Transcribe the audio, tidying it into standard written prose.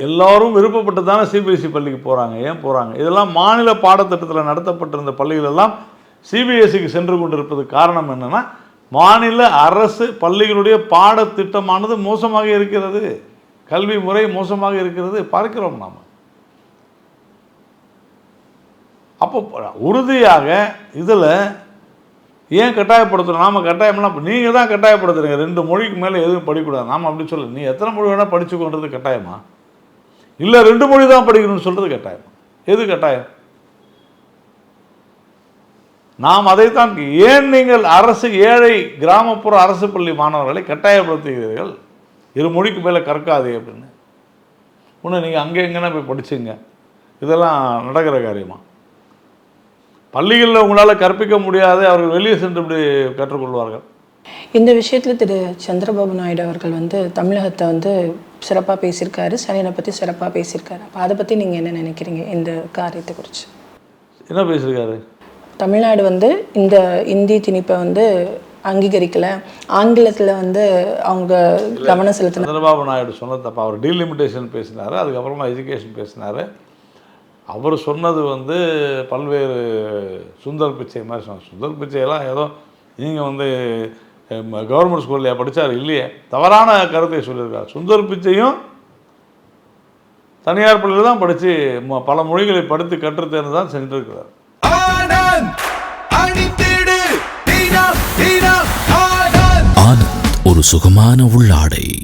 எல்லோரும் விருப்பப்பட்டு தானே சிபிஎஸ்சி பள்ளிக்கு போகிறாங்க. ஏன் போகிறாங்க? இதெல்லாம் மாநில பாடத்திட்டத்தில் நடத்தப்பட்டிருந்த பள்ளிகளெல்லாம் சிபிஎஸ்சிக்கு சென்று கொண்டிருப்பதுக்கு காரணம் என்னென்னா, மாநில அரசு பள்ளிகளுடைய பாடத்திட்டமானது மோசமாக இருக்கிறது, கல்வி முறை மோசமாக இருக்கிறது பார்க்கிறோம் நாம். அப்போ உறுதியாக இதில் ஏன் கட்டாயப்படுத்தணும்? நாம் கட்டாயம்லாம் நீங்கள் தான் கட்டாயப்படுத்துறீங்க. 2 மொழிக்கு மேலே எதுவும் படிக்கக்கூடாது. நாம் அப்படி சொல்ல, நீ எத்தனை மொழி வேணால் படிச்சுக்கொண்டது கட்டாயமா? இல்லை 2 மொழி தான் படிக்கணும்னு சொல்கிறது கட்டாயம். எது கட்டாயம்? நாம் அதைத்தான். ஏன் நீங்கள் அரசு ஏழை கிராமப்புற அரசு பள்ளி மாணவர்களை கட்டாயப்படுத்துகிறீர்கள் 2 மொழிக்கு மேலே கற்காதே அப்படின்னு? ஒன்று நீங்கள் அங்கே எங்கன்னா போய் படிச்சுங்க. இதெல்லாம் நடக்கிற காரியமா? பள்ளிகளில் உங்களால் கற்பிக்க முடியாது, அவர்கள் வெளியே சென்று இப்படி கற்றுக்கொள்வார்கள். இந்த விஷயத்தில் திரு சந்திரபாபு நாயுடு அவர்கள் தமிழகத்தை சிறப்பாக பேசியிருக்காரு, சனியனை பற்றி சிறப்பாக பேசியிருக்காரு. அப்போ அதை பற்றி நீங்கள் என்ன நினைக்கிறீங்க? இந்த காரியத்தை குறித்து என்ன பேசியிருக்காரு? தமிழ்நாடு இந்த இந்தி திணிப்பை அங்கீகரிக்கலை, ஆங்கிலத்தில் அவங்க கவனம் செலுத்தின. சந்திரபாபு நாயுடு சொன்னது தப்பா. அவர் டீலிமிட்டேஷன் பேசினார், அதுக்கப்புறமா எஜுகேஷன் பேசினார். அவர் சொன்னது பல்வேறு சுந்தர் பிச்சை மாதிரி சொன்னார். சுந்தர் பிச்சையெல்லாம் ஏதோ நீங்கள் கவர்மெண்ட் ஸ்கூல்லையா படித்தார்? இல்லையே, தவறான கருத்தை சொல்லியிருக்கார். சுந்தர் பிச்சையும் தனியார் பள்ளியில் தான் படித்து பல மொழிகளை படித்து கற்றுத்தேர்ந்து தான் சென்றிருக்கிறார். ஆனந்த், ஒரு சுகமான உள்ளாடை.